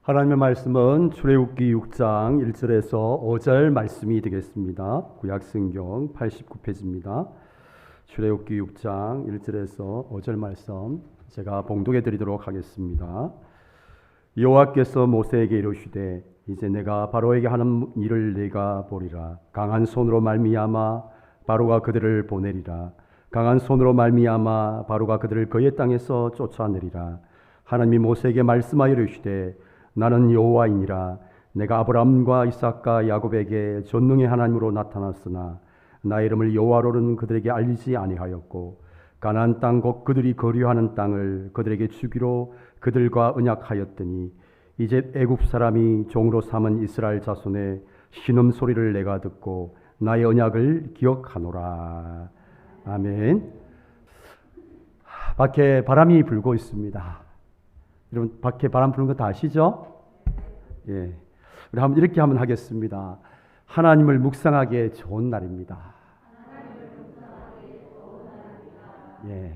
하나님의 말씀은 출애굽기 6장 1절에서 5절 말씀이 되겠습니다. 구약성경 89페이지입니다. 출애굽기 6장 1절에서 5절 말씀 제가 봉독해 드리도록 하겠습니다. 여호와께서 모세에게 이르시되 이제 내가 바로에게 하는 일을 네가 보리라. 강한 손으로 말미암아 바로가 그들을 보내리라. 강한 손으로 말미암아 바로가 그들을 그의 땅에서 쫓아내리라. 하나님이 모세에게 말씀하여 이르시되 나는 여호와이니라. 내가 아브라함과 이삭과 야곱에게 전능의 하나님으로 나타났으나 나의 이름을 여호와로는 그들에게 알리지 아니하였고 가나안 땅 곧 그들이 거류하는 땅을 그들에게 주기로 그들과 언약하였더니 이제 애굽 사람이 종으로 삼은 이스라엘 자손의 신음 소리를 내가 듣고 나의 언약을 기억하노라. 아멘. 밖에 바람이 불고 있습니다. 여러분 밖에 바람 부는 거 다 아시죠? 예, 우리 한번 이렇게 한번 하겠습니다. 하나님을 묵상하기에 좋은 날입니다. 예,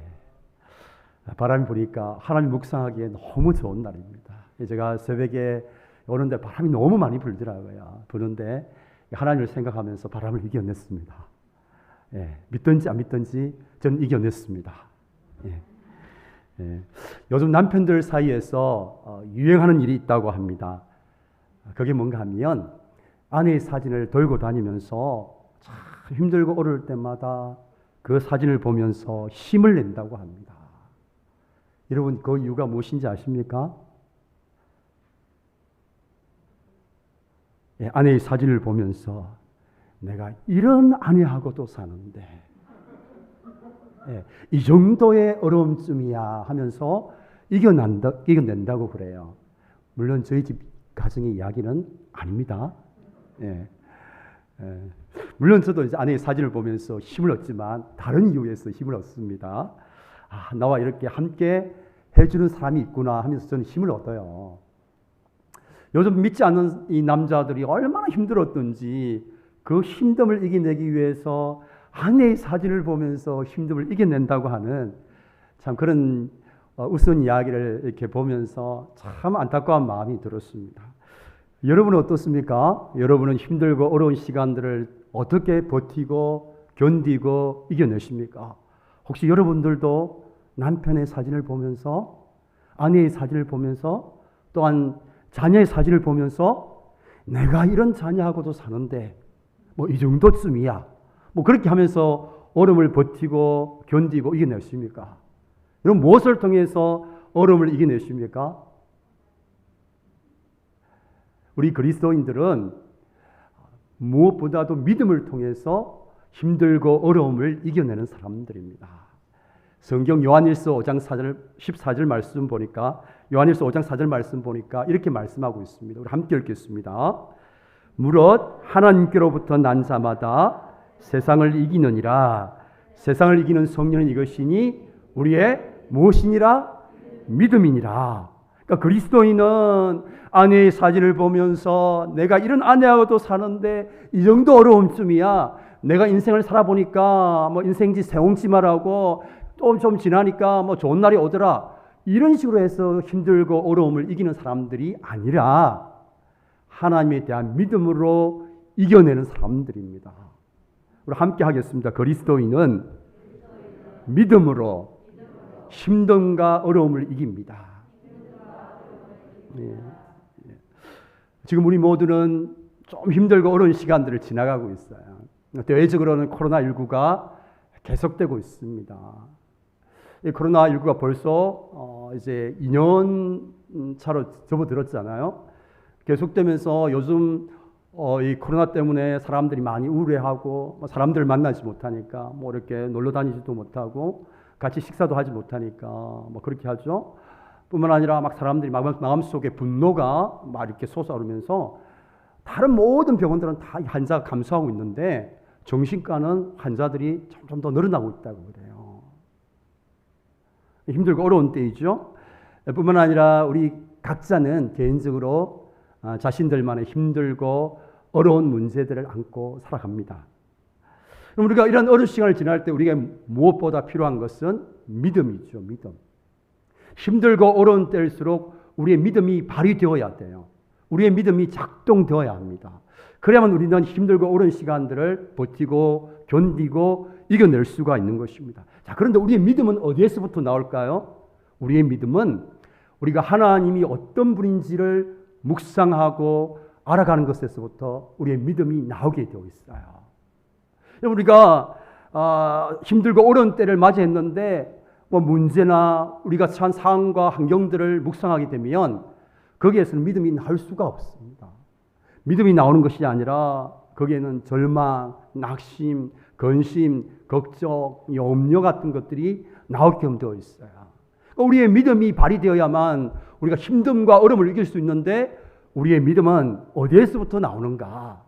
바람이 부니까 하나님 묵상하기에 너무 좋은 날입니다. 제가 새벽에 오는데 바람이 너무 많이 불더라고요. 부는데 하나님을 생각하면서 바람을 이겨냈습니다. 예, 믿든지 안 믿든지 저는 이겨냈습니다. 예. 예, 요즘 남편들 사이에서 유행하는 일이 있다고 합니다. 그게 뭔가 하면 아내의 사진을 들고 다니면서 참 힘들고 어려울 때마다 그 사진을 보면서 힘을 낸다고 합니다. 여러분 그 이유가 무엇인지 아십니까? 예, 아내의 사진을 보면서 내가 이런 아내하고도 사는데 예, 이 정도의 어려움쯤이야 하면서 이겨낸다고 그래요. 물론 저희 집 가정의 이야기는 아닙니다. 예, 물론 저도 이제 아내의 사진을 보면서 힘을 얻지만 다른 이유에서 힘을 얻습니다. 아, 나와 이렇게 함께 해주는 사람이 있구나 하면서 저는 힘을 얻어요. 요즘 믿지 않는 이 남자들이 얼마나 힘들었던지 그 힘듦을 이겨내기 위해서 아내의 사진을 보면서 힘듦을 이겨낸다고 하는 참 그런 우스운 이야기를 이렇게 보면서 참 안타까운 마음이 들었습니다. 여러분은 어떻습니까? 여러분은 힘들고 어려운 시간들을 어떻게 버티고 견디고 이겨내십니까? 혹시 여러분들도 남편의 사진을 보면서 아내의 사진을 보면서 또한 자녀의 사진을 보면서 내가 이런 자녀하고도 사는데 뭐 이 정도쯤이야 뭐 그렇게 하면서 어려움을 버티고 견디고 이겨내십니까? 여러분 무엇을 통해서 어려움을 이겨내십니까? 우리 그리스도인들은 무엇보다도 믿음을 통해서 힘들고 어려움을 이겨내는 사람들입니다. 성경 요한일서 5장 14절 말씀 보니까 요한일서 5장 4절 말씀 보니까 이렇게 말씀하고 있습니다. 우리 함께 읽겠습니다. 무릇 하나님께로부터 난 자마다 세상을 이기느니라. 세상을 이기는 성령은 이것이니 우리의 무엇이니라? 믿음이니라. 그러니까 그리스도인은 아내의 사진을 보면서 내가 이런 아내하고도 사는데 이 정도 어려움쯤이야. 내가 인생을 살아보니까 뭐 인생지 세옹지 말하고 또 좀 지나니까 뭐 좋은 날이 오더라. 이런 식으로 해서 힘들고 어려움을 이기는 사람들이 아니라 하나님에 대한 믿음으로 이겨내는 사람들입니다. 우리 함께 하겠습니다. 그리스도인은 믿음으로 힘듦과 어려움을 이깁니다. 예. 지금 우리 모두는 좀 힘들고 어려운 시간들을 지나가고 있어요. 대외적으로는 코로나19가 계속되고 있습니다. 이 코로나19가 벌써 이제 2년 차로 접어들었잖아요. 계속되면서 요즘 이 코로나 때문에 사람들이 많이 우울해하고 사람들을 만나지 못하니까 뭐 이렇게 놀러 다니지도 못하고 같이 식사도 하지 못하니까 뭐 그렇게 하죠. 뿐만 아니라 막 사람들이 마음속에 분노가 막 이렇게 솟아오르면서 다른 모든 병원들은 다 환자가 감소하고 있는데 정신과는 환자들이 점점 더 늘어나고 있다고 그래요. 힘들고 어려운 때이죠. 뿐만 아니라 우리 각자는 개인적으로 자신들만의 힘들고 어려운 문제들을 안고 살아갑니다. 그럼 우리가 이런 어려운 시간을 지날 때 우리가 무엇보다 필요한 것은 믿음이죠. 믿음. 힘들고 어려운 때일수록 우리의 믿음이 발휘되어야 돼요. 우리의 믿음이 작동되어야 합니다. 그래야만 우리는 힘들고 어려운 시간들을 버티고 견디고 이겨낼 수가 있는 것입니다. 자, 그런데 우리의 믿음은 어디에서부터 나올까요? 우리의 믿음은 우리가 하나님이 어떤 분인지를 묵상하고 알아가는 것에서부터 우리의 믿음이 나오게 되어 있어요. 우리가 힘들고 어려운 때를 맞이했는데 문제나 우리가 처한 상황과 환경들을 묵상하게 되면 거기에서는 믿음이 나올 수가 없습니다. 믿음이 나오는 것이 아니라 거기에는 절망, 낙심, 근심, 걱정, 염려 같은 것들이 나오게 되어 있어요. 우리의 믿음이 발휘되어야만 우리가 힘듦과 어려움을 이길 수 있는데 우리의 믿음은 어디에서부터 나오는가?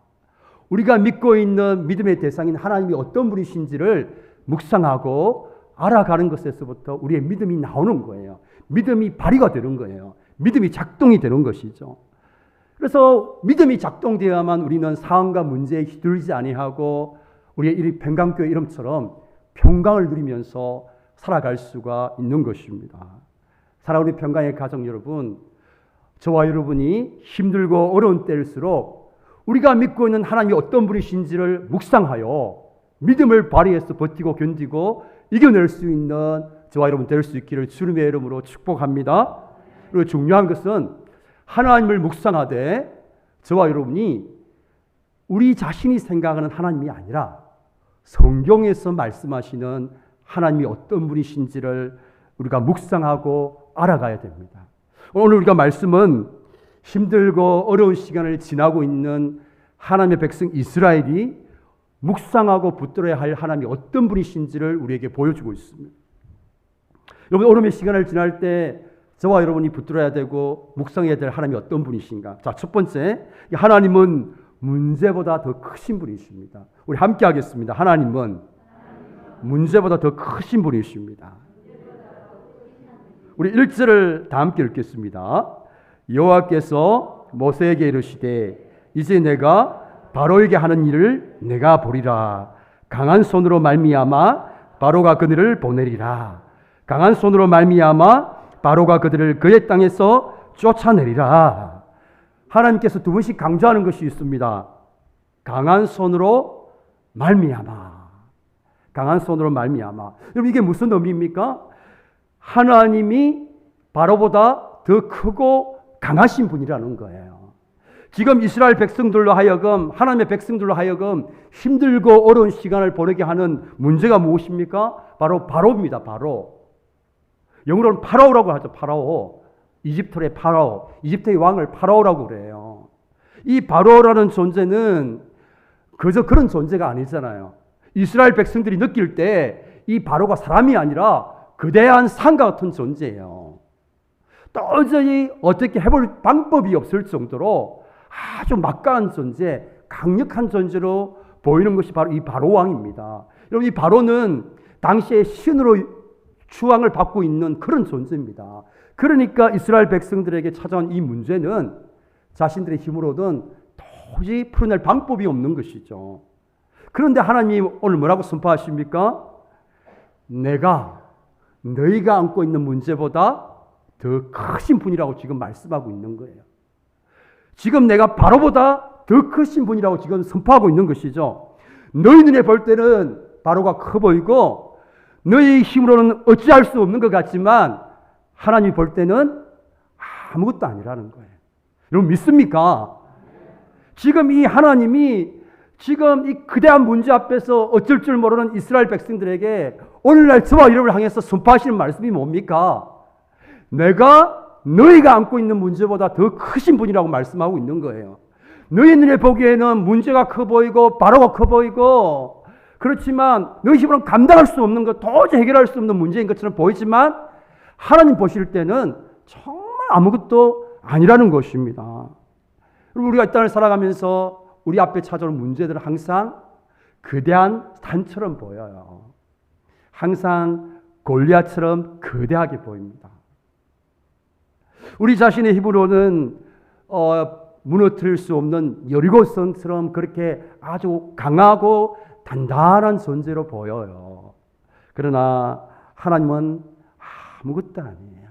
우리가 믿고 있는 믿음의 대상인 하나님이 어떤 분이신지를 묵상하고 알아가는 것에서부터 우리의 믿음이 나오는 거예요. 믿음이 발휘가 되는 거예요. 믿음이 작동이 되는 것이죠. 그래서 믿음이 작동되어야만 우리는 상황과 문제에 휘둘리지 아니하고 우리의 이 평강교회 이름처럼 평강을 누리면서 살아갈 수가 있는 것입니다. 사랑하는 평강의 가정 여러분, 저와 여러분이 힘들고 어려운 때일수록 우리가 믿고 있는 하나님이 어떤 분이신지를 묵상하여 믿음을 발휘해서 버티고 견디고 이겨낼 수 있는 저와 여러분 될 수 있기를 주님의 이름으로 축복합니다. 그리고 중요한 것은 하나님을 묵상하되 저와 여러분이 우리 자신이 생각하는 하나님이 아니라 성경에서 말씀하시는 하나님이 어떤 분이신지를 우리가 묵상하고 알아가야 됩니다. 오늘 우리가 말씀은 힘들고 어려운 시간을 지나고 있는 하나님의 백성 이스라엘이 묵상하고 붙들어야 할 하나님이 어떤 분이신지를 우리에게 보여주고 있습니다. 여러분, 어려움의 시간을 지날 때 저와 여러분이 붙들어야 되고 묵상해야 될 하나님이 어떤 분이신가? 자, 첫 번째, 하나님은 문제보다 더 크신 분이십니다. 우리 함께 하겠습니다. 하나님은 문제보다 더 크신 분이십니다. 우리 1절을 다 함께 읽겠습니다. 여호와께서 모세에게 이르시되 이제 내가 바로에게 하는 일을 내가 보리라. 강한 손으로 말미암아 바로가 그들을 보내리라. 강한 손으로 말미암아 바로가 그들을 그의 땅에서 쫓아내리라. 하나님께서 두 번씩 강조하는 것이 있습니다. 강한 손으로 말미암아. 강한 손으로 말미암아. 여러분, 이게 무슨 의미입니까? 하나님이 바로보다 더 크고 강하신 분이라는 거예요. 지금 이스라엘 백성들로 하여금, 하나님의 백성들로 하여금 힘들고 어려운 시간을 보내게 하는 문제가 무엇입니까? 바로 바로입니다. 바로. 영어로는 파라오라고 하죠. 파라오. 이집트의 파라오. 이집트의 왕을 파라오라고 그래요. 이 바로라는 존재는 그저 그런 존재가 아니잖아요. 이스라엘 백성들이 느낄 때 이 바로가 사람이 아니라 거대한 산과 같은 존재예요. 도저히 어떻게 해볼 방법이 없을 정도로 아주 막강한 존재, 강력한 존재로 보이는 것이 바로 이 바로 왕입니다. 여러분, 이 바로는 당시에 신으로 추앙을 받고 있는 그런 존재입니다. 그러니까 이스라엘 백성들에게 찾아온 이 문제는 자신들의 힘으로는 도저히 풀어낼 방법이 없는 것이죠. 그런데 하나님이 오늘 뭐라고 선포하십니까? 내가 너희가 안고 있는 문제보다 더 크신 분이라고 지금 말씀하고 있는 거예요. 지금 내가 바로보다 더 크신 분이라고 지금 선포하고 있는 것이죠. 너희 눈에 볼 때는 바로가 커 보이고 너희 힘으로는 어찌할 수 없는 것 같지만 하나님이 볼 때는 아무것도 아니라는 거예요. 여러분, 믿습니까? 지금 이 하나님이 지금 이 거대한 문제 앞에서 어쩔 줄 모르는 이스라엘 백성들에게 오늘날 저와 여러분을 향해서 선포하시는 말씀이 뭡니까? 내가 너희가 안고 있는 문제보다 더 크신 분이라고 말씀하고 있는 거예요. 너희 눈에 보기에는 문제가 커 보이고 바로가 커 보이고 그렇지만 너희 힘으로는 감당할 수 없는 것, 도저히 해결할 수 없는 문제인 것처럼 보이지만 하나님 보실 때는 정말 아무것도 아니라는 것입니다. 그리고 우리가 이 땅을 살아가면서 우리 앞에 찾아오는 문제들은 항상 거대한 산처럼 보여요. 항상 골리앗처럼 거대하게 보입니다. 우리 자신의 힘으로는 무너뜨릴 수 없는 여리고성처럼 그렇게 아주 강하고 단단한 존재로 보여요. 그러나 하나님은 아무것도 아니에요.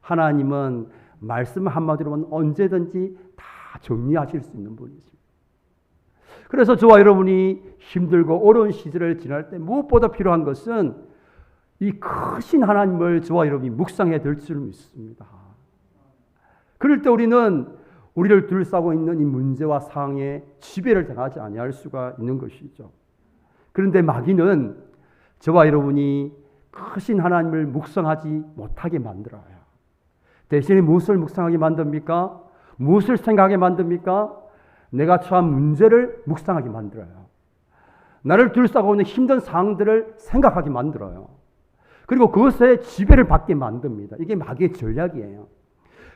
하나님은 말씀 한마디로는 언제든지 다 정리하실 수 있는 분이십니다. 그래서 저와 여러분이 힘들고 어려운 시절을 지날 때 무엇보다 필요한 것은 이 크신 하나님을 저와 여러분이 묵상해야 될 줄 믿습니다. 그럴 때 우리는 우리를 둘러싸고 있는 이 문제와 상황에 지배를 당하지 아니할 수가 있는 것이죠. 그런데 마귀는 저와 여러분이 크신 하나님을 묵상하지 못하게 만들어요. 대신에 무엇을 묵상하게 만듭니까? 무엇을 생각하게 만듭니까? 내가 처한 문제를 묵상하게 만들어요. 나를 둘러싸고 있는 힘든 상황들을 생각하게 만들어요. 그리고 그것에 지배를 받게 만듭니다. 이게 마귀의 전략이에요.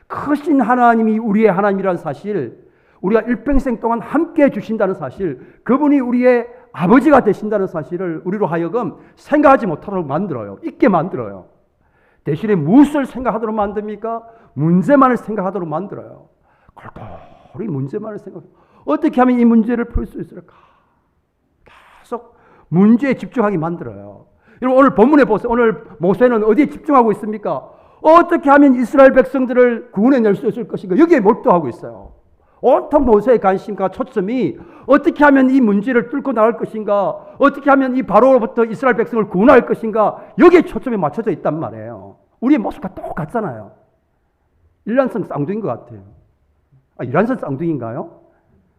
크신 하나님이 우리의 하나님이라는 사실, 우리가 일평생 동안 함께 해주신다는 사실, 그분이 우리의 아버지가 되신다는 사실을 우리로 하여금 생각하지 못하도록 만들어요. 잊게 만들어요. 대신에 무엇을 생각하도록 만듭니까? 문제만을 생각하도록 만들어요. 골고루 문제만을 생각해요. 어떻게 하면 이 문제를 풀 수 있을까? 계속 문제에 집중하게 만들어요. 여러분 오늘 본문에 보세요. 오늘 모세는 어디에 집중하고 있습니까? 어떻게 하면 이스라엘 백성들을 구원해낼 수 있을 것인가? 여기에 몰두하고 있어요. 온통 모세의 관심과 초점이 어떻게 하면 이 문제를 뚫고 나갈 것인가? 어떻게 하면 이 바로로부터 이스라엘 백성을 구원할 것인가? 여기에 초점이 맞춰져 있단 말이에요. 우리의 모습과 똑같잖아요. 일란성 쌍둥이인 것 같아요. 일란성 쌍둥이인가요?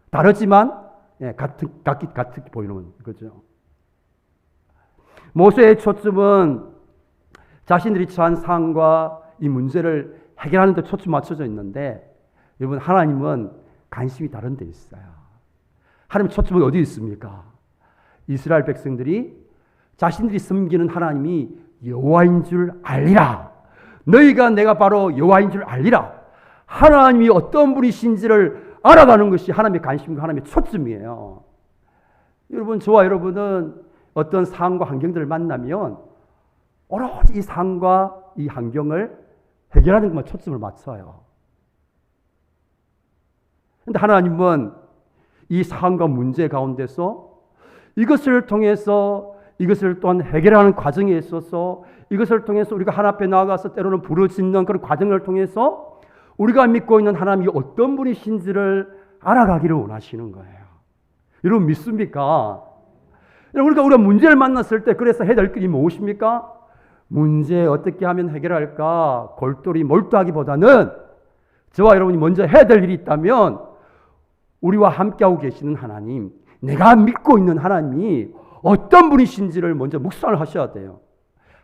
다르지만 같이 보이는 거죠. 모세의 초점은 자신들이 처한 상황과 이 문제를 해결하는 데 초점 맞춰져 있는데 여러분 하나님은 관심이 다른 데 있어요. 하나님 초점은 어디 있습니까? 이스라엘 백성들이 자신들이 섬기는 하나님이 여호와인 줄 알리라. 너희가 내가 바로 여호와인 줄 알리라. 하나님이 어떤 분이신지를 알아가는 것이 하나님의 관심과 하나님의 초점이에요. 여러분 저와 여러분은 어떤 상황과 환경들을 만나면 오로지 이 상황과 이 환경을 해결하는 것만 초점을 맞춰요. 그런데 하나님은 이 상황과 문제 가운데서 이것을 통해서 이것을 또한 해결하는 과정에 있어서 이것을 통해서 우리가 하나님 앞에 나아가서 때로는 부르짖는 그런 과정을 통해서 우리가 믿고 있는 하나님이 어떤 분이신지를 알아가기를 원하시는 거예요. 여러분 믿습니까? 그러니까 우리가 문제를 만났을 때 그래서 해야 될 일이 무엇입니까? 문제 어떻게 하면 해결할까 골똘히 몰두하기보다는 저와 여러분이 먼저 해야 될 일이 있다면 우리와 함께하고 계시는 하나님, 내가 믿고 있는 하나님이 어떤 분이신지를 먼저 묵상을 하셔야 돼요.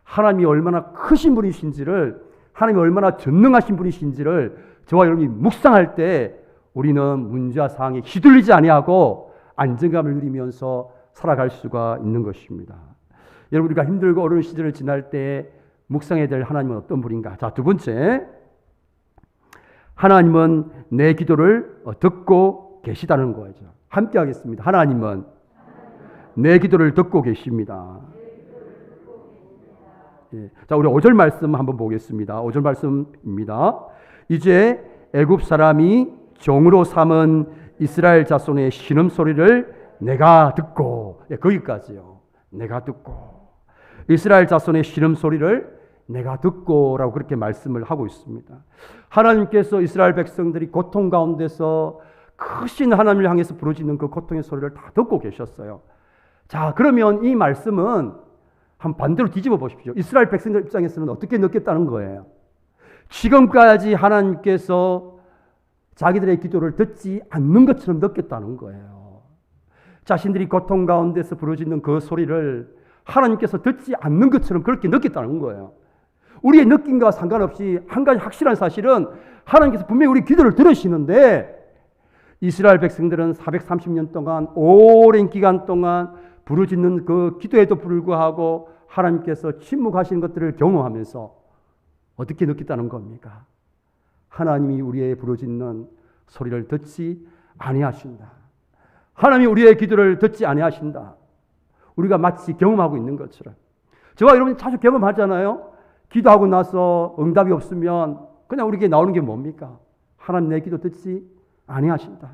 하나님이 얼마나 크신 분이신지를, 하나님이 얼마나 전능하신 분이신지를 저와 여러분이 묵상할 때 우리는 문제와 상황에 휘둘리지 아니하고 안정감을 누리면서 살아갈 수가 있는 것입니다. 여러분 우리가 힘들고 어려운 시절을 지날 때 묵상해야 될 하나님은 어떤 분인가? 자, 두 번째, 하나님은 내 기도를 듣고 계시다는 거죠. 함께 하겠습니다. 하나님은 내 기도를 듣고 계십니다. 예. 자, 우리 5절 말씀 한번 보겠습니다. 5절 말씀입니다. 이제 애굽 사람이 종으로 삼은 이스라엘 자손의 신음소리를 내가 듣고, 예, 거기까지요. 내가 듣고, 이스라엘 자손의 신음소리를 내가 듣고 라고 그렇게 말씀을 하고 있습니다. 하나님께서 이스라엘 백성들이 고통 가운데서 크신 하나님을 향해서 부르짖는 그 고통의 소리를 다 듣고 계셨어요. 자, 그러면 이 말씀은 한 반대로 뒤집어 보십시오. 이스라엘 백성들 입장에서는 어떻게 느꼈다는 거예요? 지금까지 하나님께서 자기들의 기도를 듣지 않는 것처럼 느꼈다는 거예요. 자신들이 고통 가운데서 부르짖는 그 소리를 하나님께서 듣지 않는 것처럼 그렇게 느꼈다는 거예요. 우리의 느낌과 상관없이 한 가지 확실한 사실은 하나님께서 분명히 우리 기도를 들으시는데 이스라엘 백성들은 430년 동안 오랜 기간 동안 부르짖는 그 기도에도 불구하고 하나님께서 침묵하시는 것들을 경험하면서 어떻게 느꼈다는 겁니까? 하나님이 우리의 부르짖는 소리를 듣지 아니하신다. 하나님이 우리의 기도를 듣지 아니하신다. 우리가 마치 경험하고 있는 것처럼. 저와 여러분이 자주 경험하잖아요. 기도하고 나서 응답이 없으면 그냥 우리에게 나오는 게 뭡니까? 하나님 내 기도 듣지 아니하신다.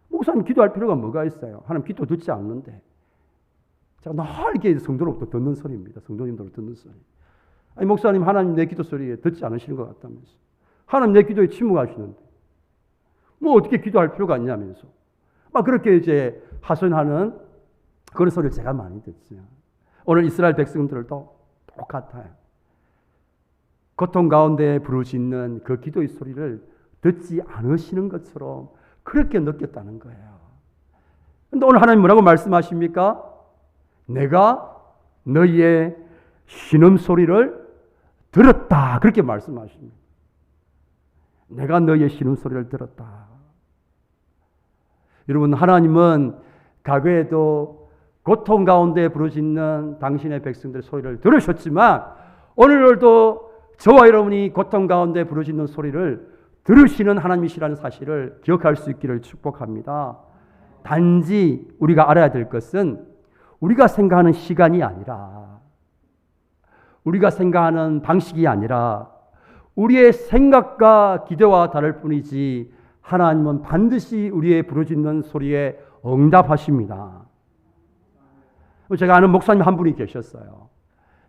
목사님 기도할 필요가 뭐가 있어요? 하나님 기도 듣지 않는데. 제가 늘 이렇게 성도로부터 듣는 소리입니다. 성도님들로 듣는 소리. 아니 목사님 하나님 내 기도 소리에 듣지 않으시는 것 같다면서. 하나님 내 기도에 침묵하시는데. 뭐 어떻게 기도할 필요가 있냐면서. 막 그렇게 이제 하소연하는 그런 소리를 제가 많이 듣죠. 오늘 이스라엘 백성들도 똑같아요. 고통 가운데 부르짖는 그 기도의 소리를 듣지 않으시는 것처럼 그렇게 느꼈다는 거예요. 그런데 오늘 하나님 뭐라고 말씀하십니까? 내가 너희의 신음소리를 들었다. 그렇게 말씀하십니다. 내가 너희의 신음소리를 들었다. 여러분, 하나님은 과거에도 고통 가운데 부르짖는 당신의 백성들의 소리를 들으셨지만 오늘도 저와 여러분이 고통 가운데 부르짖는 소리를 들으시는 하나님이시라는 사실을 기억할 수 있기를 축복합니다. 단지 우리가 알아야 될 것은 우리가 생각하는 시간이 아니라, 우리가 생각하는 방식이 아니라 우리의 생각과 기대와 다를 뿐이지 하나님은 반드시 우리의 부르짖는 소리에 응답하십니다. 제가 아는 목사님 한 분이 계셨어요.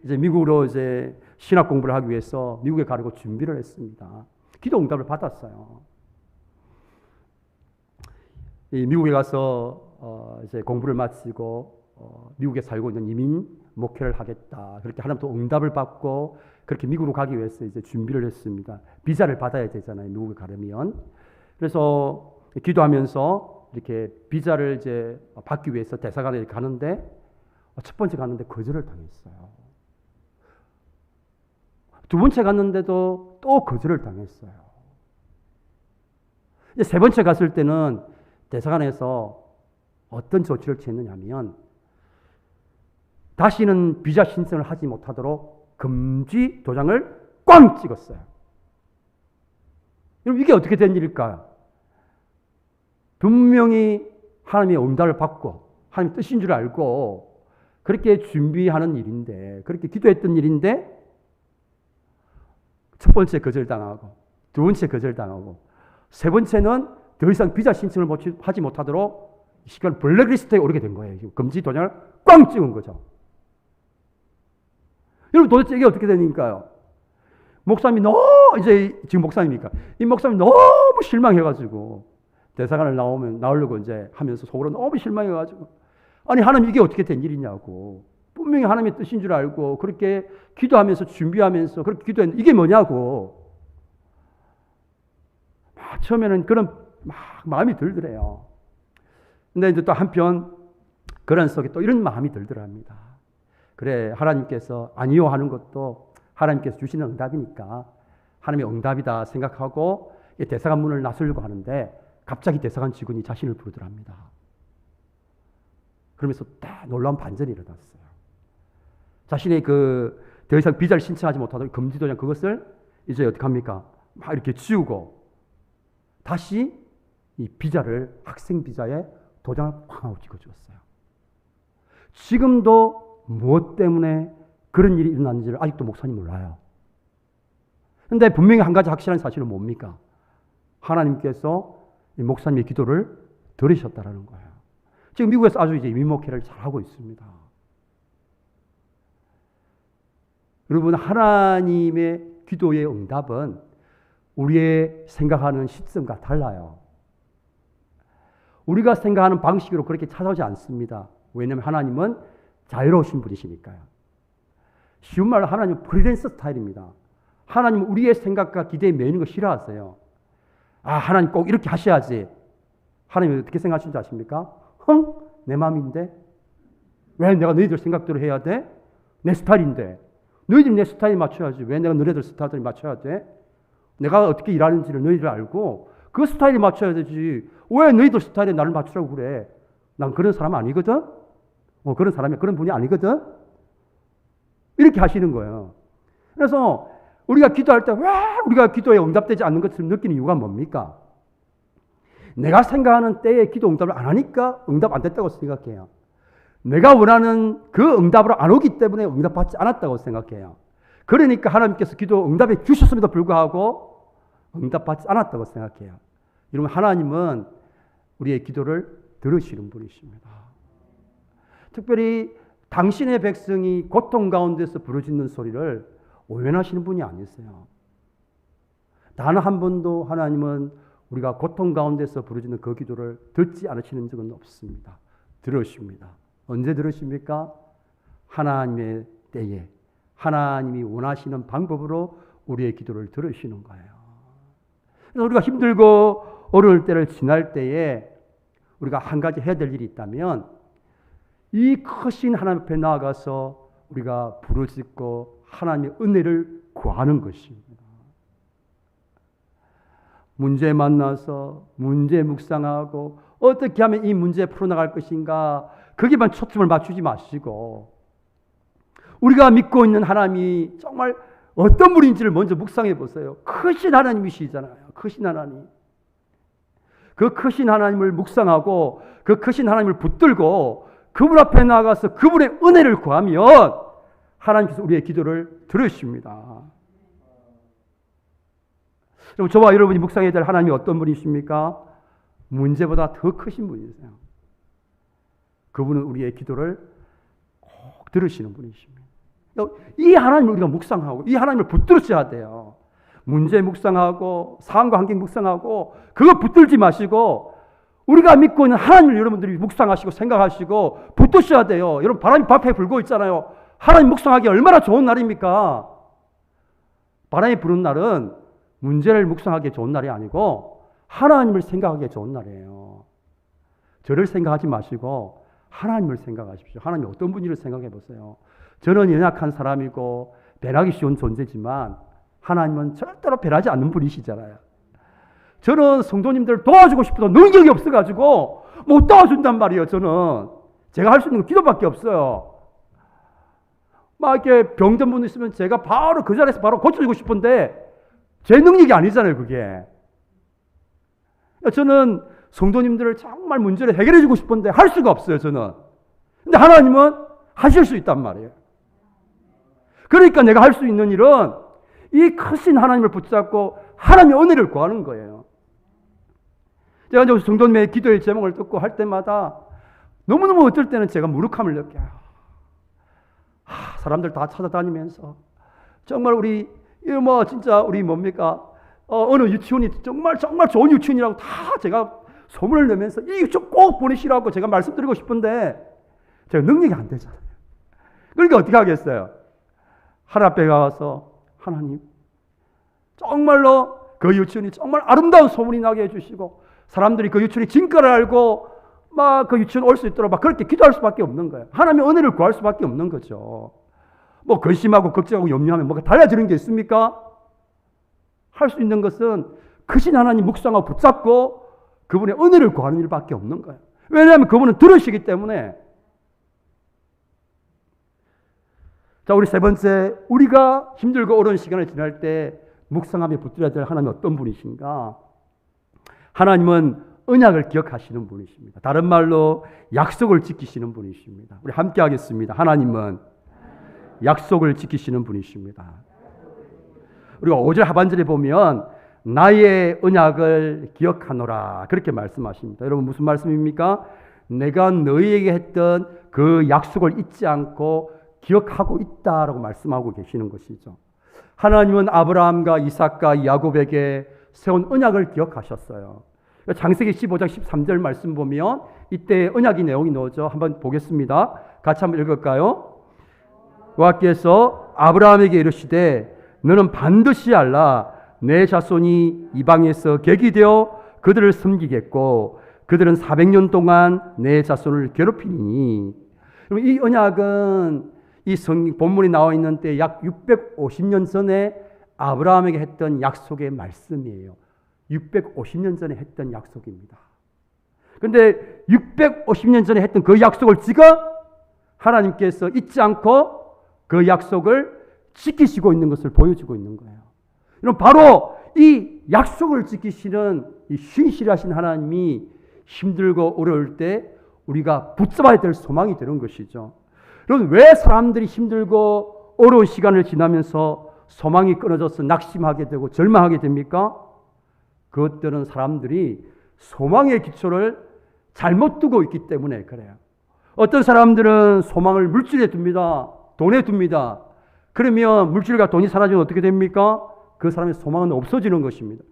이제 미국으로 이제 신학 공부를 하기 위해서 미국에 가려고 준비를 했습니다. 기도 응답을 받았어요. 미국에 가서 이제 공부를 마치고 미국에 살고 있는 이민 목회를 하겠다. 그렇게 하나님도 응답을 받고 그렇게 미국으로 가기 위해서 이제 준비를 했습니다. 비자를 받아야 되잖아요. 미국에 가려면. 그래서 기도하면서 이렇게 비자를 이제 받기 위해서 대사관에 가는데 첫 번째 갔는데 거절을 당했어요. 두 번째 갔는데도 또 거절을 당했어요. 이제 세 번째 갔을 때는 대사관에서 어떤 조치를 취했느냐면 다시는 비자 신청을 하지 못하도록 금지 도장을 꽝 찍었어요. 여러분, 이게 어떻게 된 일일까요? 분명히 하나님의 응답을 받고 하나님 뜻인 줄 알고 그렇게 준비하는 일인데, 그렇게 기도했던 일인데 첫 번째 거절당하고 두 번째 거절당하고 세 번째는 더 이상 비자 신청을 하지 못하도록 시간 블랙리스트에 오르게 된 거예요. 금지 도장을 꽝 찍은 거죠. 여러분, 도대체 이게 어떻게 되니까요? 목사님이 이제 지금 목사님이니까 이 목사님이 너무 실망해가지고 대사관을 나오려고 이제 하면서 속으로 너무 실망해가지고 아니 하나님 이게 어떻게 된 일이냐고, 분명히 하나님의 뜻인 줄 알고 그렇게 기도하면서 준비하면서 그렇게 기도했는데 이게 뭐냐고 처음에는 그런 마음이 들더래요. 근데 이제 또 한편 그런 속에 또 이런 마음이 들더랍니다. 그래, 하나님께서 아니요 하는 것도 하나님께서 주시는 응답이니까 하나님의 응답이다 생각하고 대사관 문을 나서려고 하는데 갑자기 대사관 직원이 자신을 부르더랍니다. 그러면서 딱 놀라운 반전이 일어났어요. 자신의 더 이상 비자를 신청하지 못하도록 금지 도장 그것을 이제 어떻게 합니까? 막 이렇게 지우고 다시 이 비자를 학생 비자에 도장을 쾅 하고 찍어주었어요. 지금도 무엇 때문에 그런 일이 일어났는지를 아직도 목사님 몰라요. 그런데 분명히 한 가지 확실한 사실은 뭡니까? 하나님께서 이 목사님의 기도를 들으셨다라는 거예요. 지금 미국에서 아주 이제 이민목회를 잘하고 있습니다. 여러분, 하나님의 기도의 응답은 우리의 생각하는 시점과 달라요. 우리가 생각하는 방식으로 그렇게 찾아오지 않습니다. 왜냐하면 하나님은 자유로우신 분이시니까요. 쉬운 말로 하나님은 프리랜서 스타일입니다. 하나님은 우리의 생각과 기대에 매이는 거 싫어하세요. 아, 하나님 꼭 이렇게 하셔야지. 하나님이 어떻게 생각하시는지 아십니까? 내 마음인데? 왜 내가 너희들 생각대로 해야 돼? 내 스타일인데. 너희들이 내 스타일에 맞춰야지. 왜 내가 너희들 스타일에 맞춰야 돼? 내가 어떻게 일하는지를 너희들 알고 그 스타일에 맞춰야 되지. 왜 너희들 스타일에 나를 맞추라고 그래? 난 그런 사람 아니거든? 그런 사람이 그런 분이 아니거든? 이렇게 하시는 거예요. 그래서 우리가 기도할 때 왜 우리가 기도에 응답되지 않는 것처럼 느끼는 이유가 뭡니까? 내가 생각하는 때에 기도 응답을 안 하니까 응답 안 됐다고 생각해요. 내가 원하는 그 응답으로 안 오기 때문에 응답받지 않았다고 생각해요. 그러니까 하나님께서 기도 응답해 주셨음에도 불구하고 응답받지 않았다고 생각해요. 여러분, 하나님은 우리의 기도를 들으시는 분이십니다. 특별히 당신의 백성이 고통 가운데서 부르짖는 소리를 오연하시는 분이 아니세요. 단 한 번도 하나님은 우리가 고통 가운데서 부르짖는 그 기도를 듣지 않으시는 적은 없습니다. 들으십니다. 언제 들으십니까? 하나님의 때에 하나님이 원하시는 방법으로 우리의 기도를 들으시는 거예요. 그래서 우리가 힘들고 어려울 때를 지날 때에 우리가 한 가지 해야 될 일이 있다면 이 크신 하나님 앞에 나아가서 우리가 부르짖고 하나님의 은혜를 구하는 것입니다. 문제 만나서 문제 묵상하고 어떻게 하면 이 문제 풀어나갈 것인가 거기만 초점을 맞추지 마시고 우리가 믿고 있는 하나님이 정말 어떤 분인지를 먼저 묵상해 보세요. 크신 하나님이시잖아요. 크신 하나님. 그 크신 하나님을 묵상하고 그 크신 하나님을 붙들고 그분 앞에 나가서 그분의 은혜를 구하면 하나님께서 우리의 기도를 들으십니다. 그럼 저와 여러분이 묵상해야 될 하나님이 어떤 분이십니까? 문제보다 더 크신 분이세요. 그분은 우리의 기도를 꼭 들으시는 분이십니다. 이 하나님을 우리가 묵상하고 이 하나님을 붙들어야 돼요. 문제 묵상하고 상황과 환경 묵상하고 그거 붙들지 마시고 우리가 믿고 있는 하나님을 여러분들이 묵상하시고 생각하시고 붙드셔야 돼요. 여러분 바람이 밖에 불고 있잖아요. 하나님 묵상하기 얼마나 좋은 날입니까? 바람이 부는 날은 문제를 묵상하기에 좋은 날이 아니고 하나님을 생각하기에 좋은 날이에요. 저를 생각하지 마시고 하나님을 생각하십시오. 하나님이 어떤 분인지를 생각해 보세요. 저는 연약한 사람이고 변하기 쉬운 존재지만 하나님은 절대로 변하지 않는 분이시잖아요. 저는 성도님들 도와주고 싶어도 능력이 없어가지고 못 도와준단 말이에요. 저는 제가 할 수 있는 건 기도밖에 없어요. 막 이렇게 병든 분 있으면 제가 바로 그 자리에서 바로 고쳐주고 싶은데 제 능력이 아니잖아요, 그게. 저는 성도님들을 정말 문제를 해결해 주고 싶은데 할 수가 없어요, 저는. 근데 하나님은 하실 수 있단 말이에요. 그러니까 내가 할 수 있는 일은 이 크신 하나님을 붙잡고 하나님의 은혜를 구하는 거예요. 제가 이제 성도님의 기도의 제목을 듣고 할 때마다 너무너무 어떨 때는 제가 무력함을 느껴요. 사람들 다 찾아다니면서 정말 우리 진짜 우리 뭡니까? 어느 유치원이 정말 좋은 유치원이라고 다 제가 소문을 내면서 이 유치원 꼭 보내시라고 제가 말씀드리고 싶은데 제가 능력이 안 되잖아요. 그러니까 어떻게 하겠어요? 하나님 앞에 가서 하나님 정말로 그 유치원이 정말 아름다운 소문이 나게 해주시고 사람들이 그 유치원이 진가를 알고 막 그 유치원 올 수 있도록 막 그렇게 기도할 수밖에 없는 거예요. 하나님의 은혜를 구할 수밖에 없는 거죠. 뭐 근심하고 걱정하고 염려하면 뭐가 달라지는 게 있습니까? 할 수 있는 것은 크신 하나님 묵상하고 붙잡고 그분의 은혜를 구하는 일밖에 없는 거예요. 왜냐하면 그분은 들으시기 때문에. 자, 우리 세 번째, 우리가 힘들고 어려운 시간을 지날 때 묵상하며 붙들어야 될 하나님은 어떤 분이신가? 하나님은 언약을 기억하시는 분이십니다. 다른 말로 약속을 지키시는 분이십니다. 우리 함께 하겠습니다. 하나님은 약속을 지키시는 분이십니다. 우리가 5절 하반절에 보면 나의 언약을 기억하노라 그렇게 말씀하십니다. 여러분 무슨 말씀입니까? 내가 너희에게 했던 그 약속을 잊지 않고 기억하고 있다라고 말씀하고 계시는 것이죠. 하나님은 아브라함과 이삭과 야곱에게 세운 언약을 기억하셨어요. 창세기 15장 13절 말씀 보면 이때 언약의 내용이 나오죠. 한번 보겠습니다. 같이 한번 읽을까요? 여호와께서 아브라함에게 이르시되 너는 반드시 알라 내 자손이 이방에서 객이 되어 그들을 섬기겠고 그들은 400년 동안 내 자손을 괴롭히니. 이 언약은 이 본문이 나와 있는 때 약 650년 전에 아브라함에게 했던 약속의 말씀이에요. 650년 전에 했던 약속입니다. 그런데 650년 전에 했던 그 약속을 지금 하나님께서 잊지 않고 그 약속을 지키시고 있는 것을 보여주고 있는 거예요. 여러분 바로 이 약속을 지키시는 이 신실하신 하나님이 힘들고 어려울 때 우리가 붙잡아야 될 소망이 되는 것이죠. 여러분 왜 사람들이 힘들고 어려운 시간을 지나면서 소망이 끊어져서 낙심하게 되고 절망하게 됩니까? 그것들은 사람들이 소망의 기초를 잘못 두고 있기 때문에 그래요. 어떤 사람들은 소망을 물질에 둡니다. 돈에 둡니다. 그러면 물질과 돈이 사라지면 어떻게 됩니까? 그 사람의 소망은 없어지는 것입니다.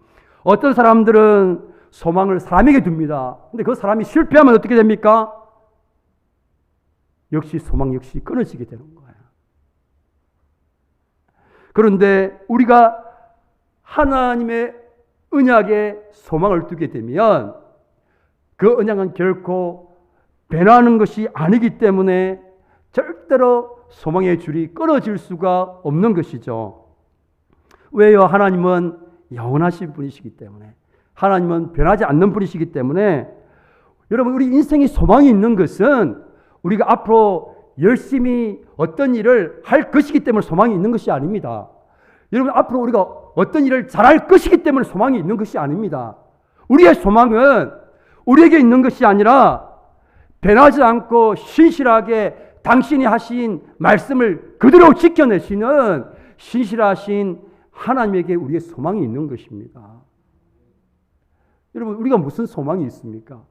어떤 사람들은 소망을 사람에게 둡니다. 근데 그 사람이 실패하면 어떻게 됩니까? 역시 소망 역시 끊어지게 되는 거예요. 그런데 우리가 하나님의 언약에 소망을 두게 되면 그 언약은 결코 변하는 것이 아니기 때문에 절대로 소망의 줄이 끊어질 수가 없는 것이죠. 왜요? 하나님은 영원하신 분이시기 때문에, 하나님은 변하지 않는 분이시기 때문에, 여러분, 우리 인생에 소망이 있는 것은 우리가 앞으로 열심히 어떤 일을 할 것이기 때문에 소망이 있는 것이 아닙니다. 여러분, 앞으로 우리가 어떤 일을 잘할 것이기 때문에 소망이 있는 것이 아닙니다. 우리의 소망은 우리에게 있는 것이 아니라 변하지 않고 신실하게 당신이 하신 말씀을 그대로 지켜내시는 신실하신 하나님에게 우리의 소망이 있는 것입니다. 여러분, 우리가 무슨 소망이 있습니까?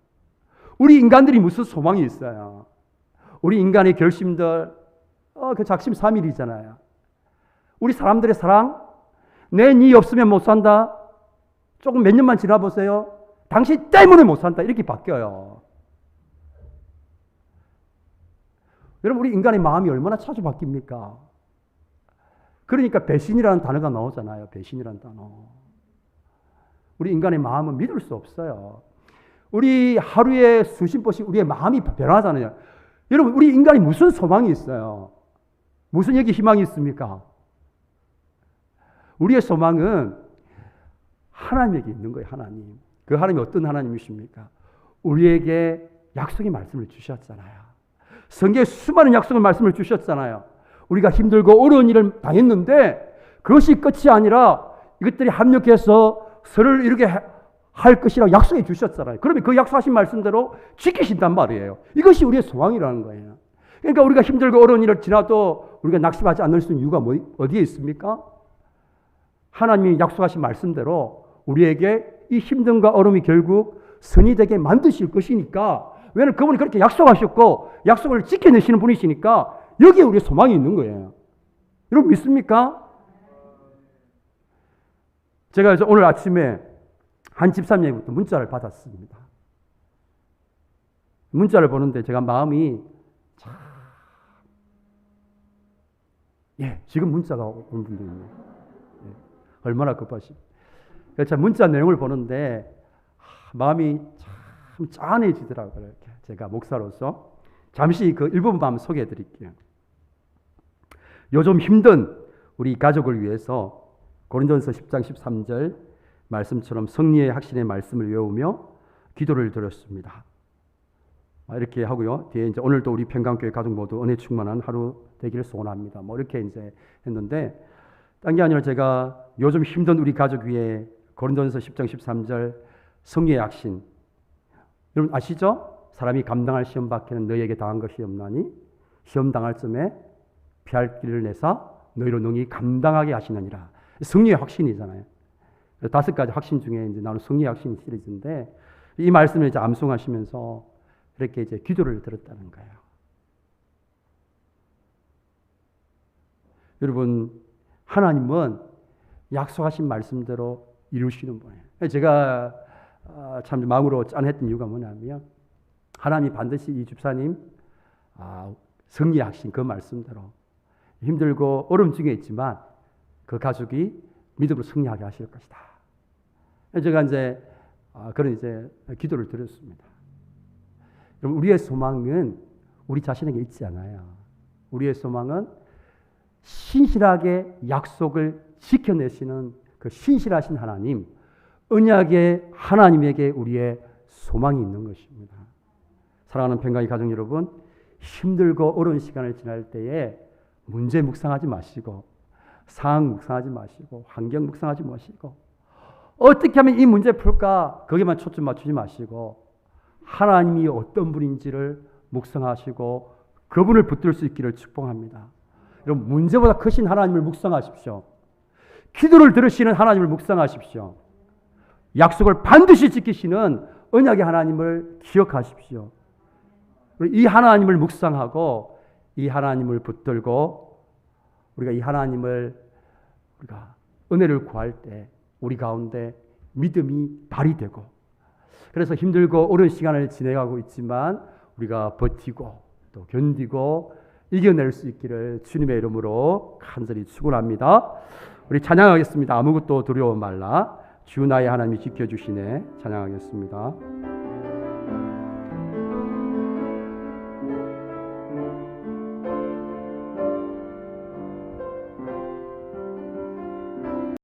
우리 인간들이 무슨 소망이 있어요? 우리 인간의 결심들, 그 작심삼일이잖아요. 우리 사람들의 사랑, 네 없으면 못 산다. 조금 몇 년만 지나보세요. 당신 때문에 못 산다. 이렇게 바뀌어요. 여러분, 우리 인간의 마음이 얼마나 자주 바뀝니까? 그러니까 배신이라는 단어가 나오잖아요. 배신이라는 단어. 우리 인간의 마음은 믿을 수 없어요. 우리 하루에 수십 번씩 우리의 마음이 변하잖아요. 여러분, 우리 인간이 무슨 소망이 있어요? 무슨 여기 희망이 있습니까? 우리의 소망은 하나님에게 있는 거예요. 하나님. 그 하나님이 어떤 하나님이십니까? 우리에게 약속의 말씀을 주셨잖아요. 성경에 수많은 약속의 말씀을 주셨잖아요. 우리가 힘들고 어려운 일을 당했는데 그것이 끝이 아니라 이것들이 합력해서 서로를 이렇게 할 것이라고 약속해 주셨잖아요. 그러면 그 약속하신 말씀대로 지키신단 말이에요. 이것이 우리의 소망이라는 거예요. 그러니까 우리가 힘들고 어려운 일을 지나도 우리가 낙심하지 않을 수 있는 이유가 어디에 있습니까? 하나님이 약속하신 말씀대로 우리에게 이 힘듦과 어려움이 결국 선이 되게 만드실 것이니까, 왜냐하면 그분이 그렇게 약속하셨고 약속을 지켜내시는 분이시니까 여기에 우리의 소망이 있는 거예요. 여러분 믿습니까? 제가 오늘 아침에 한 집사님부터 문자를 받았습니다. 문자를 보는데 제가 마음이 참, 지금 문자가 오는 분도 있네요. 얼마나 급하시. 제가 문자 내용을 보는데 마음이 참 짠해지더라고요. 이렇게. 제가 목사로서 잠시 그 일부분만 소개해 드릴게요. 요즘 힘든 우리 가족을 위해서 고린도전서 10장 13절 말씀처럼 승리의 확신의 말씀을 외우며 기도를 드렸습니다. 이렇게 하고요. 뒤에 이제 오늘도 우리 평강교회 가족 모두 은혜 충만한 하루 되기를 소원합니다. 이렇게 이제 했는데, 딴 게 아니라 제가 요즘 힘든 우리 가족 위에 고린도전서 10장 13절 승리의 확신. 여러분 아시죠? 사람이 감당할 시험 밖에는 너희에게 당한 것이 없나니 시험 당할 쯤에 피할 길을 내사 너희로 능히 감당하게 하시느니라. 승리의 확신이잖아요. 5가지 확신 중에 이제 나오는 승리의 확신 시리즈인데, 이 말씀을 이제 암송하시면서 이렇게 이제 기도를 드렸다는 거예요. 여러분, 하나님은 약속하신 말씀대로 이루시는 분이에요. 제가 참 마음으로 짠했던 이유가 뭐냐면, 하나님이 반드시 이 집사님 승리의 확신 그 말씀대로 힘들고 어려움 중에 있지만 그 가족이 믿음으로 승리하게 하실 것이다. 제가 이제 그런 이제 기도를 드렸습니다. 여러분, 우리의 소망은 우리 자신에게 있지 않아요. 우리의 소망은 신실하게 약속을 지켜내시는 그 신실하신 하나님, 언약의 하나님에게 우리의 소망이 있는 것입니다. 사랑하는 평강의 가족 여러분, 힘들고 어려운 시간을 지날 때에 문제 묵상하지 마시고, 상황 묵상하지 마시고, 환경 묵상하지 마시고, 어떻게 하면 이 문제 풀까? 거기만 초점 맞추지 마시고 하나님이 어떤 분인지를 묵상하시고 그분을 붙들 수 있기를 축복합니다. 여러분, 문제보다 크신 하나님을 묵상하십시오. 기도를 들으시는 하나님을 묵상하십시오. 약속을 반드시 지키시는 언약의 하나님을 기억하십시오. 이 하나님을 묵상하고 이 하나님을 붙들고 우리가 이 하나님을 우리가 은혜를 구할 때 우리 가운데 믿음이 발휘되고, 그래서 힘들고 어려운 시간을 지내가고 있지만 우리가 버티고 또 견디고 이겨낼 수 있기를 주님의 이름으로 간절히 축원합니다. 우리 찬양하겠습니다. 아무것도 두려워 말라. 주 나의 하나님이 지켜주시네. 찬양하겠습니다.